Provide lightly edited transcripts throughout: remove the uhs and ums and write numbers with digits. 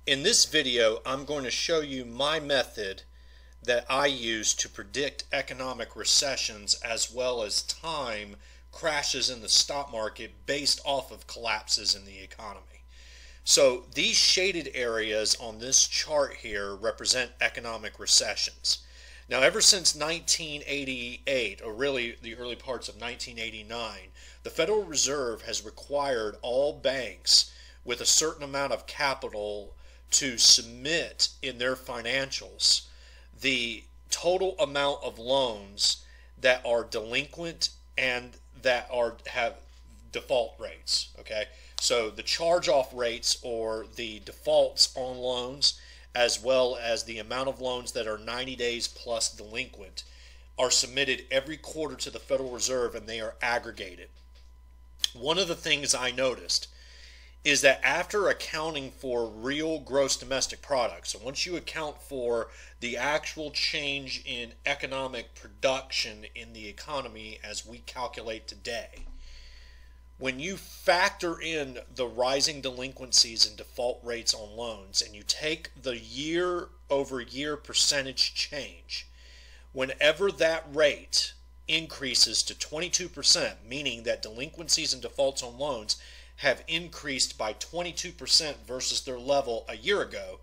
In this video, I'm going to show you my method that I use to predict economic recessions as well as time crashes in the stock market based off of collapses in the economy. So these shaded areas on this chart here represent economic recessions. Now, ever since 1988, or really the early parts of 1989, the Federal Reserve has required all banks with a certain amount of capital to submit in their financials the total amount of loans that are delinquent and that have default rates. Okay, so the charge-off rates or the defaults on loans, as well as the amount of loans that are 90 days plus delinquent, are submitted every quarter to the Federal Reserve, and they are aggregated. One of the things I noticed is that after accounting for real gross domestic product, so once you account for the actual change in economic production in the economy as we calculate today, when you factor in the rising delinquencies and default rates on loans and you take the year-over-year percentage change, whenever that rate increases to 22%, meaning that delinquencies and defaults on loans have increased by 22% versus their level a year ago,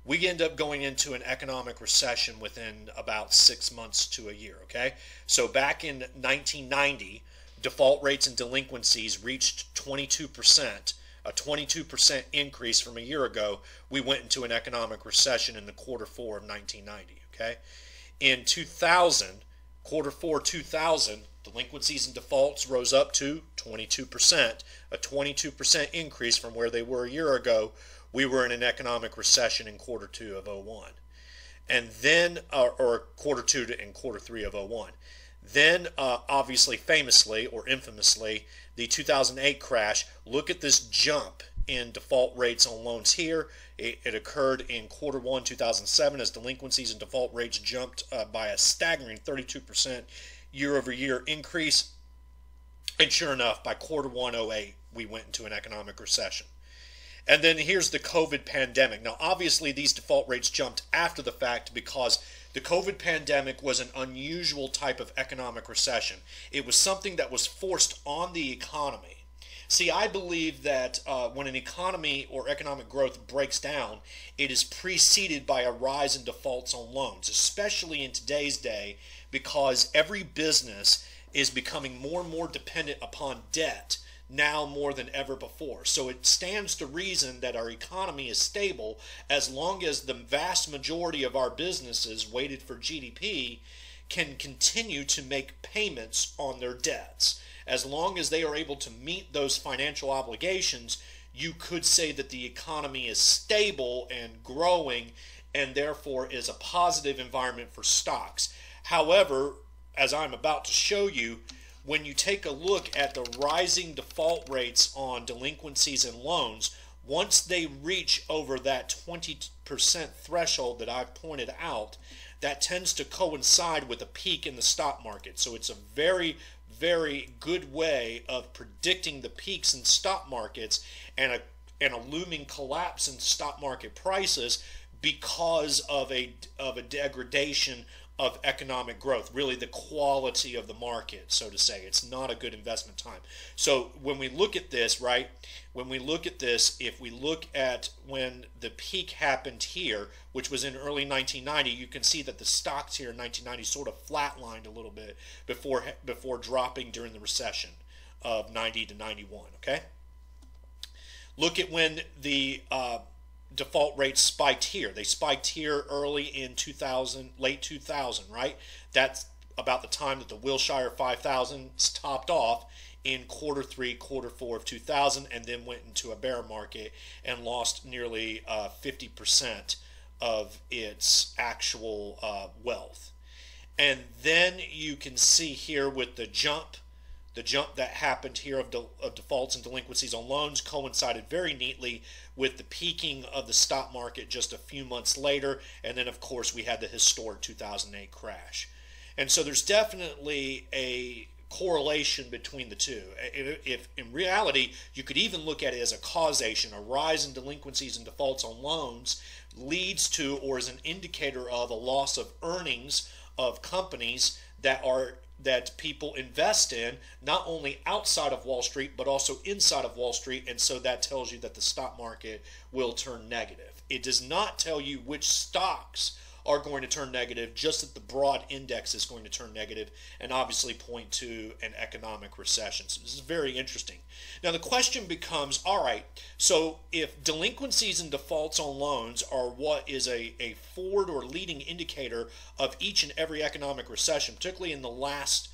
we end up going into an economic recession within about 6 months to a year. Okay, so back in 1990, default rates and delinquencies reached 22%, a 22% increase from a year ago. We went into an economic recession in the quarter four of 1990. Okay, in 2000, quarter four 2000, delinquencies and defaults rose up to 22%, a 22% increase from where they were a year ago. We were in an economic recession in quarter two of 01. And then, or quarter two and quarter three of 01. Then, obviously, famously or infamously, the 2008 crash. Look at this jump in default rates on loans here. It occurred in quarter one 2007 as delinquencies and default rates jumped by a staggering 32% year-over-year increase. And sure enough, by quarter one 08, we went into an economic recession. And then here's the COVID pandemic. Now, obviously, these default rates jumped after the fact because the COVID pandemic was an unusual type of economic recession. It was something that was forced on the economy. See, I believe that when an economy or economic growth breaks down, it is preceded by a rise in defaults on loans, especially in today's day, because every business is becoming more and more dependent upon debt now more than ever before. So it stands to reason that our economy is stable as long as the vast majority of our businesses weighted for GDP can continue to make payments on their debts. As long as they are able to meet those financial obligations, you could say that the economy is stable and growing and therefore is a positive environment for stocks. However, as I'm about to show you, when you take a look at the rising default rates on delinquencies and loans, once they reach over that 20% threshold that I've pointed out, that tends to coincide with a peak in the stock market. So it's a very, very good way of predicting the peaks in stock markets and a looming collapse in stock market prices because of a degradation of economic growth, really the quality of the market, so to say. It's not a good investment time. So when we look at this, right, when we look at this, if we look at when the peak happened here, which was in early 1990, you can see that the stocks here in 1990 sort of flatlined a little bit before dropping during the recession of 90 to 91, okay? Look at when the default rates spiked here. They spiked here early in 2000, late 2000, right? That's about the time that the Wilshire 5000 topped off in quarter three, quarter four of 2000, and then went into a bear market and lost nearly 50% of its actual wealth. And then you can see here with the jump that happened here of defaults and delinquencies on loans coincided very neatly with the peaking of the stock market just a few months later, and then of course we had the historic 2008 crash. And so there's definitely a correlation between the two. If in reality, you could even look at it as a causation. A rise in delinquencies and defaults on loans leads to, or is an indicator of, a loss of earnings of companies that people invest in, not only outside of Wall Street but also inside of Wall Street, and so that tells you that the stock market will turn negative. It does not tell you which stocks are going to turn negative, just that the broad index is going to turn negative, and obviously point to an economic recession. So this is very interesting. Now the question becomes, all right, so if delinquencies and defaults on loans are what is a forward or leading indicator of each and every economic recession, particularly in the last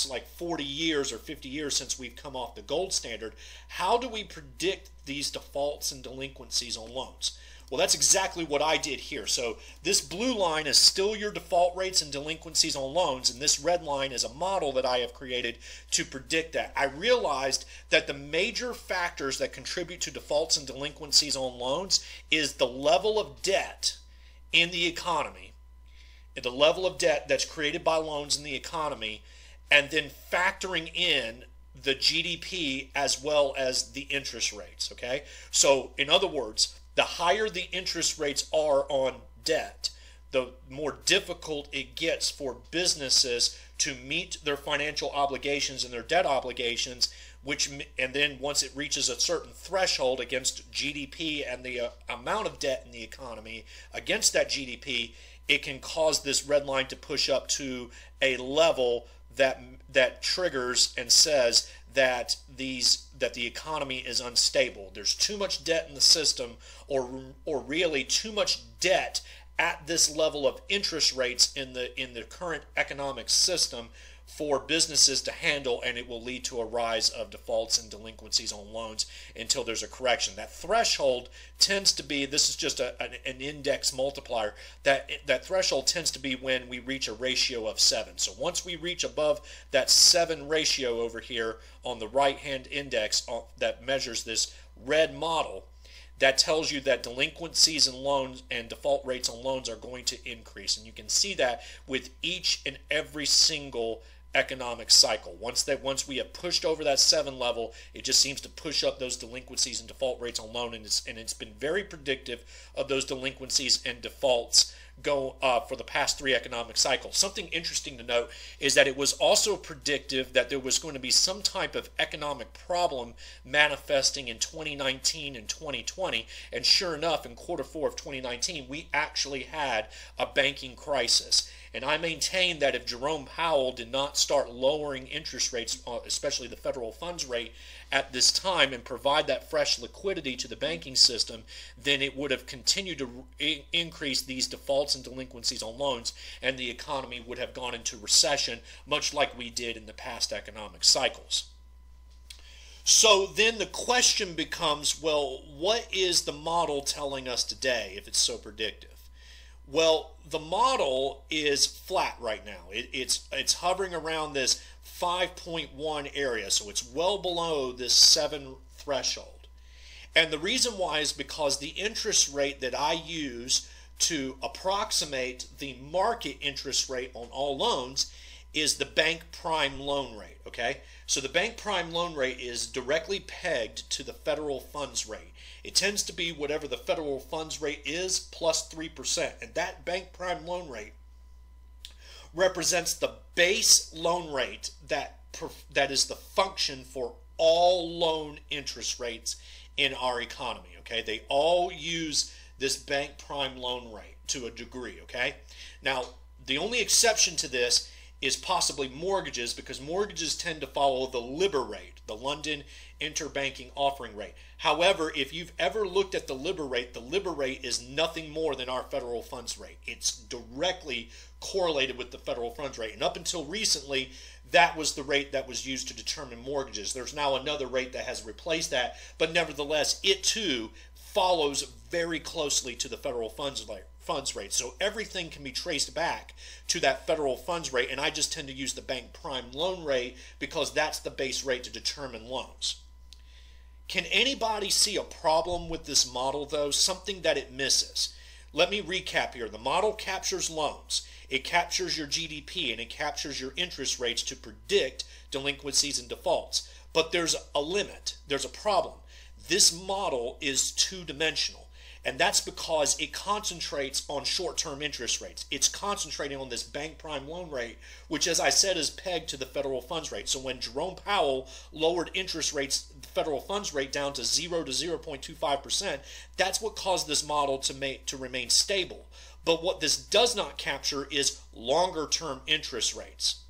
like 40 years or 50 years since we've come off the gold standard, how do we predict these defaults and delinquencies on loans? Well, that's exactly what I did here. So this blue line is still your default rates and delinquencies on loans, and this red line is a model that I have created to predict that. I realized that the major factors that contribute to defaults and delinquencies on loans is the level of debt in the economy, the level of debt that's created by loans in the economy, and then factoring in the GDP as well as the interest rates, okay? So in other words, the higher the interest rates are on debt, the more difficult it gets for businesses to meet their financial obligations and their debt obligations, and then once it reaches a certain threshold against GDP and the amount of debt in the economy against that GDP, it can cause this red line to push up to a level that triggers and says that the economy is unstable. There's too much debt in the system, or really too much debt at this level of interest rates in the current economic system for businesses to handle, and it will lead to a rise of defaults and delinquencies on loans until there's a correction. That threshold tends to be, this is just an index multiplier, that threshold tends to be when we reach a ratio of 7. So once we reach above that 7 ratio over here on the right hand index that measures this red model, that tells you that delinquencies and loans and default rates on loans are going to increase. And you can see that with each and every single economic cycle. Once we have pushed over that 7 level, it just seems to push up those delinquencies and default rates on loan, and it's been very predictive of those delinquencies and defaults for the past 3 economic cycles. Something interesting to note is that it was also predictive that there was going to be some type of economic problem manifesting in 2019 and 2020, and sure enough, in Q4 of 2019, we actually had a banking crisis. And I maintain that if Jerome Powell did not start lowering interest rates, especially the federal funds rate, at this time and provide that fresh liquidity to the banking system, then it would have continued to increase these defaults and delinquencies on loans, and the economy would have gone into recession, much like we did in the past economic cycles. So then the question becomes, well, what is the model telling us today if it's so predictive? Well, the model is flat right now. It's hovering around this 5.1 area, so it's well below this 7 threshold. And the reason why is because the interest rate that I use to approximate the market interest rate on all loans is the bank prime loan rate, okay? So the bank prime loan rate is directly pegged to the federal funds rate. It tends to be whatever the federal funds rate is plus 3%, and that bank prime loan rate represents the base loan rate that is the function for all loan interest rates in our economy, okay? They all use this bank prime loan rate to a degree, okay? Now, the only exception to this is possibly mortgages, because mortgages tend to follow the LIBOR rate, the London Interbanking Offering Rate. However, if you've ever looked at the LIBOR rate is nothing more than our federal funds rate. It's directly correlated with the federal funds rate. And up until recently, that was the rate that was used to determine mortgages. There's now another rate that has replaced that, but nevertheless, it too follows very closely to the federal funds rate. So everything can be traced back to that federal funds rate, and I just tend to use the bank prime loan rate because that's the base rate to determine loans. Can anybody see a problem with this model, though? Something that it misses? let me recap here. The model captures loans. It captures your GDP and it captures your interest rates to predict delinquencies and defaults. But there's a limit. There's a problem. This model is two-dimensional. And that's because it concentrates on short-term interest rates. It's concentrating on this bank prime loan rate, which, as I said, is pegged to the federal funds rate. So when Jerome Powell lowered interest rates, the federal funds rate down to 0 to 0.25%, that's what caused this model to remain stable. But what this does not capture is longer-term interest rates.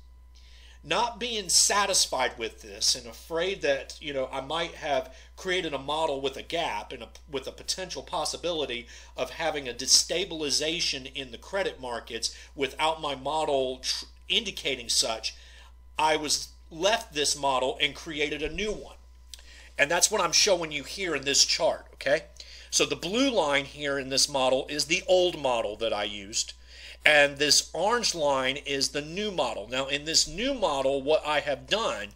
Not being satisfied with this and afraid that, I might have created a model with a gap and with a potential possibility of having a destabilization in the credit markets without my model indicating such, I left this model and created a new one. And that's what I'm showing you here in this chart, okay? So the blue line here in this model is the old model that I used. And this orange line is the new model. Now, in this new model, what I have done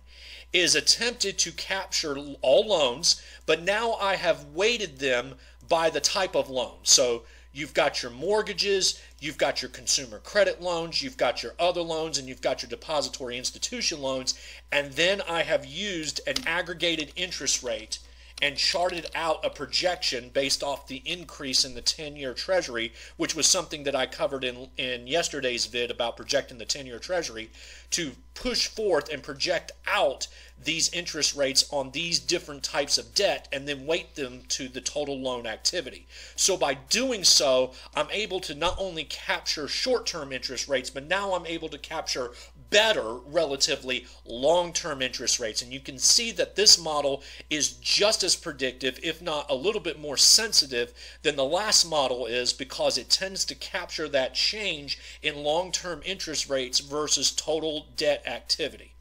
is attempted to capture all loans, but now I have weighted them by the type of loan. So you've got your mortgages, you've got your consumer credit loans, you've got your other loans, and you've got your depository institution loans. And then I have used an aggregated interest rate and charted out a projection based off the increase in the 10-year Treasury, which was something that I covered in yesterday's vid about projecting the 10-year Treasury, to push forth and project out these interest rates on these different types of debt and then weight them to the total loan activity. So by doing so, I'm able to not only capture short-term interest rates, but now I'm able to capture better, relatively long-term interest rates. And you can see that this model is just as predictive, if not a little bit more sensitive than the last model is, because it tends to capture that change in long-term interest rates versus total debt activity.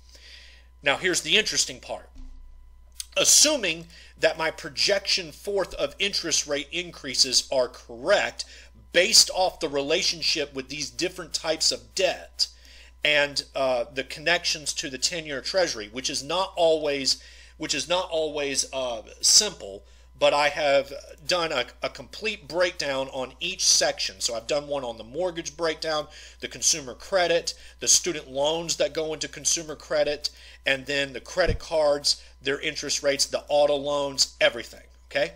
Now here's the interesting part. Assuming that my projection forth of interest rate increases are correct based off the relationship with these different types of debt and the connections to the 10-year Treasury, which is not always simple, but I have done a complete breakdown on each section. So I've done one on the mortgage breakdown, the consumer credit, the student loans that go into consumer credit, and then the credit cards, their interest rates, the auto loans, everything, okay?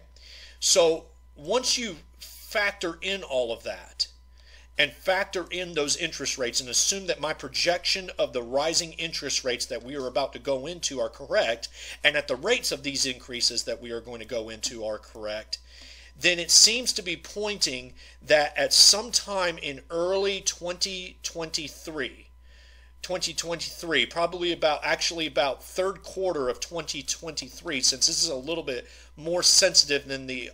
So once you factor in all of that and factor in those interest rates and assume that my projection of the rising interest rates that we are about to go into are correct, and that the rates of these increases that we are going to go into are correct, then it seems to be pointing that at some time in early 2023, probably about third quarter of 2023, since this is a little bit more sensitive than the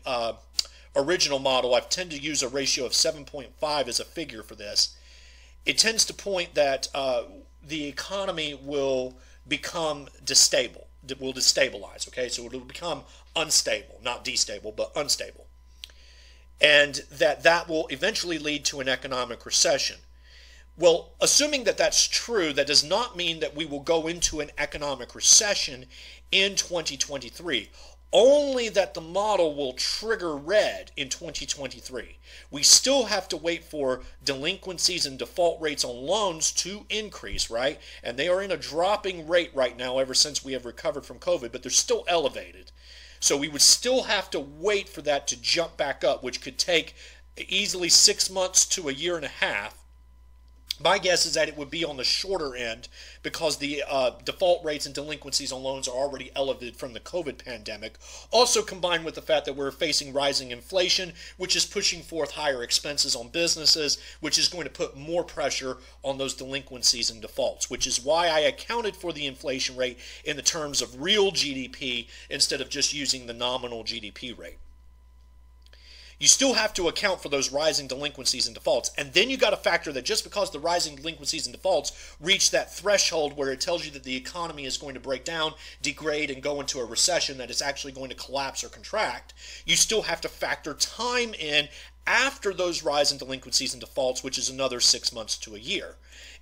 original model. I've tended to use a ratio of 7.5 as a figure for this. It tends to point that the economy will become destabilize, okay? So it will become unstable, not destable, but unstable. And that will eventually lead to an economic recession. Well, assuming that that's true, that does not mean that we will go into an economic recession in 2023. Only that the model will trigger red in 2023. We still have to wait for delinquencies and default rates on loans to increase, right? And they are in a dropping rate right now ever since we have recovered from COVID, but they're still elevated. So we would still have to wait for that to jump back up, which could take easily 6 months to a year and a half. My guess is that it would be on the shorter end because the default rates and delinquencies on loans are already elevated from the COVID pandemic. Also combined with the fact that we're facing rising inflation, which is pushing forth higher expenses on businesses, which is going to put more pressure on those delinquencies and defaults, which is why I accounted for the inflation rate in the terms of real GDP instead of just using the nominal GDP rate. You still have to account for those rising delinquencies and defaults. And then you got to factor that just because the rising delinquencies and defaults reach that threshold where it tells you that the economy is going to break down, degrade, and go into a recession, that it's actually going to collapse or contract, you still have to factor time in after those rising delinquencies and defaults, which is another 6 months to a year.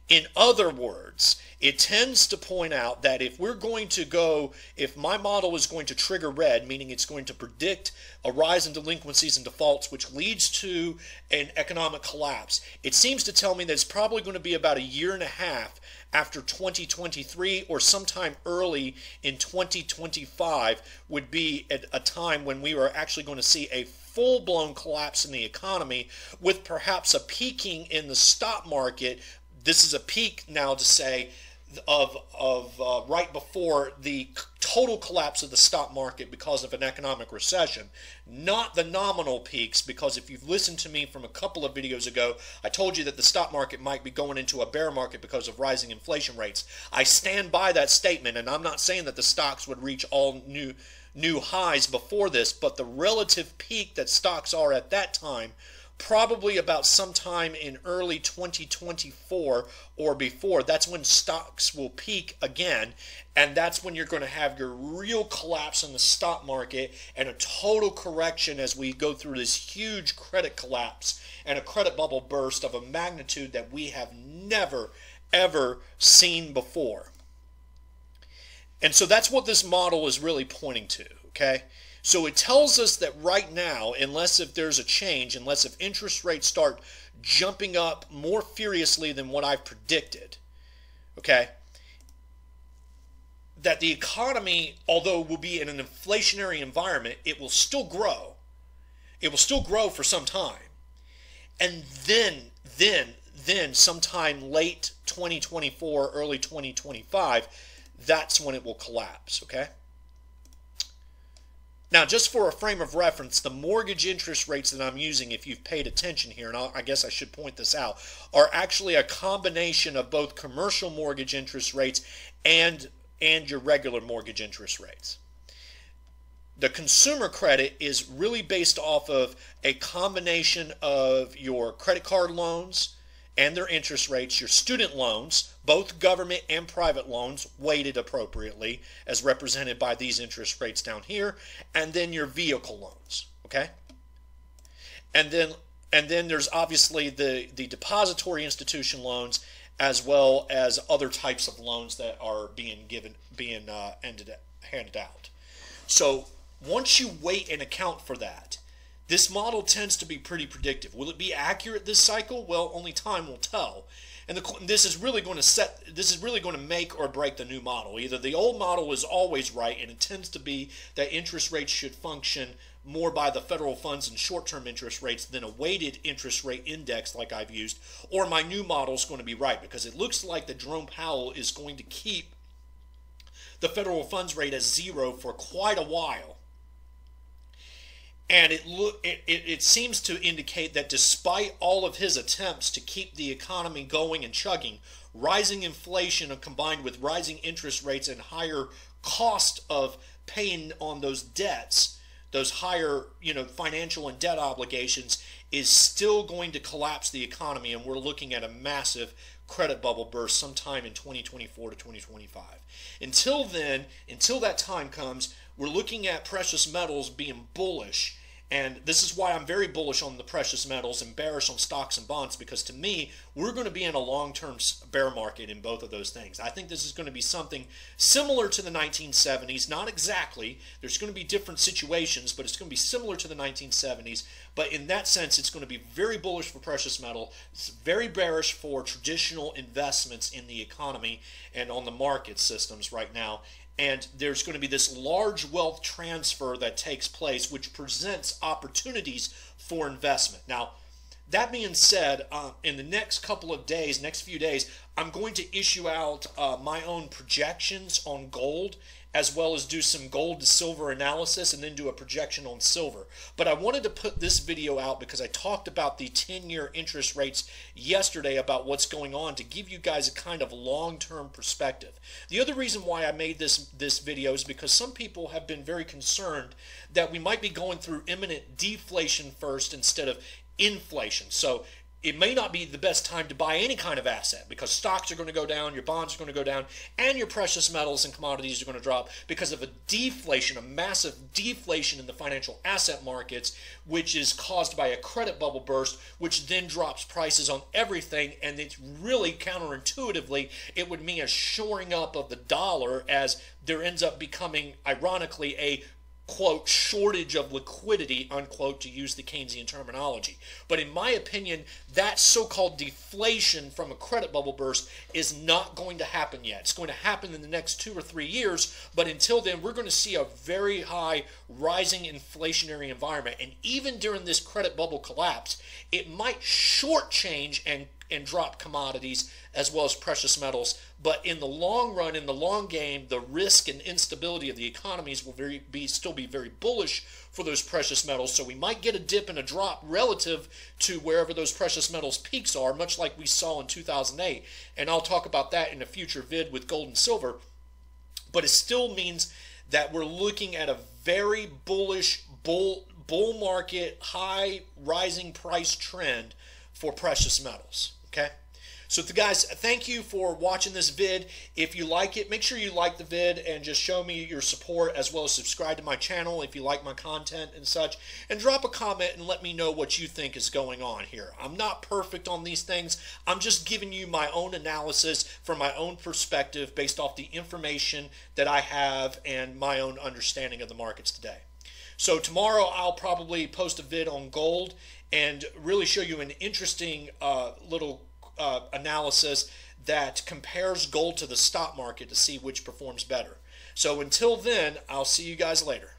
In other words, it tends to point out that if my model is going to trigger red, meaning it's going to predict a rise in delinquencies and defaults, which leads to an economic collapse, it seems to tell me that it's probably going to be about a year and a half after 2023, or sometime early in 2025 would be at a time when we are actually going to see a full-blown collapse in the economy, with perhaps a peaking in the stock market. This is a peak now to say of right before the total collapse of the stock market because of an economic recession, not the nominal peaks, because if you've listened to me from a couple of videos ago, I told you that the stock market might be going into a bear market because of rising inflation rates. I stand by that statement, and I'm not saying that the stocks would reach all new highs before this, but the relative peak that stocks are at that time, probably about sometime in early 2024 or before, that's when stocks will peak again, and that's when you're going to have your real collapse in the stock market and a total correction as we go through this huge credit collapse and a credit bubble burst of a magnitude that we have never ever seen before. And so that's what this model is really pointing to, okay? So it tells us that right now, unless if there's a change, unless if interest rates start jumping up more furiously than what I've predicted, okay, that the economy, although will be in an inflationary environment, it will still grow. It will still grow for some time. And then sometime late 2024, early 2025, that's when it will collapse, okay? Now, just for a frame of reference, the mortgage interest rates that I'm using, if you've paid attention here, and I guess I should point this out, are actually a combination of both commercial mortgage interest rates and your regular mortgage interest rates. The consumer credit is really based off of a combination of your credit card loans and their interest rates, your student loans, both government and private loans, weighted appropriately as represented by these interest rates down here, and then your vehicle loans, okay? And then there's obviously the depository institution loans, as well as other types of loans that are handed out. So once you weight and account for that, this model tends to be pretty predictive. Will it be accurate this cycle? Well, only time will tell. And this is really going to make or break the new model. Either the old model is always right, and it tends to be that interest rates should function more by the federal funds and short-term interest rates than a weighted interest rate index like I've used, or my new model is going to be right, because it looks like that Jerome Powell is going to keep the federal funds rate as zero for quite a while. And it seems to indicate that despite all of his attempts to keep the economy going and chugging, rising inflation combined with rising interest rates and higher cost of paying on those debts, those higher financial and debt obligations, is still going to collapse the economy, and we're looking at a massive credit bubble burst sometime in 2024 to 2025. Until then, until that time comes, we're looking at precious metals being bullish. And this is why I'm very bullish on the precious metals and bearish on stocks and bonds, because to me, we're going to be in a long-term bear market in both of those things. I think this is going to be something similar to the 1970s. Not exactly. There's going to be different situations, but it's going to be similar to the 1970s. But in that sense, it's going to be very bullish for precious metal. It's very bearish for traditional investments in the economy and on the market systems right now. And there's going to be this large wealth transfer that takes place, which presents opportunities for investment. Now, that being said, in the next couple of days, next few days, I'm going to issue out my own projections on gold, as well as do some gold to silver analysis, and then do a projection on silver. But I wanted to put this video out because I talked about the 10-year interest rates yesterday, about what's going on, to give you guys a kind of long-term perspective. The other reason why I made this video is because some people have been very concerned that we might be going through imminent deflation first instead of inflation. So it may not be the best time to buy any kind of asset because stocks are going to go down, your bonds are going to go down, and your precious metals and commodities are going to drop because of a deflation, a massive deflation in the financial asset markets, which is caused by a credit bubble burst, which then drops prices on everything. And it's really counterintuitively, it would mean a shoring up of the dollar as there ends up becoming, ironically, a quote, shortage of liquidity, unquote, to use the Keynesian terminology. But in my opinion, that so-called deflation from a credit bubble burst is not going to happen yet. It's going to happen in the next 2 or 3 years, but until then, we're going to see a very high rising inflationary environment. And even during this credit bubble collapse, it might shortchange and drop commodities as well as precious metals. But in the long run, in the long game, the risk and instability of the economies will still be very bullish for those precious metals. So we might get a dip and a drop relative to wherever those precious metals peaks are, much like we saw in 2008. And I'll talk about that in a future vid with gold and silver. But it still means that we're looking at a very bullish bull market, high rising price trend for precious metals. Okay, so guys, thank you for watching this vid. If you like it, make sure you like the vid and just show me your support, as well as subscribe to my channel if you like my content and such, and drop a comment and let me know what you think is going on here. I'm not perfect on these things. I'm just giving you my own analysis from my own perspective based off the information that I have and my own understanding of the markets today. So tomorrow I'll probably post a vid on gold and really show you an interesting little analysis that compares gold to the stock market to see which performs better. So until then, I'll see you guys later.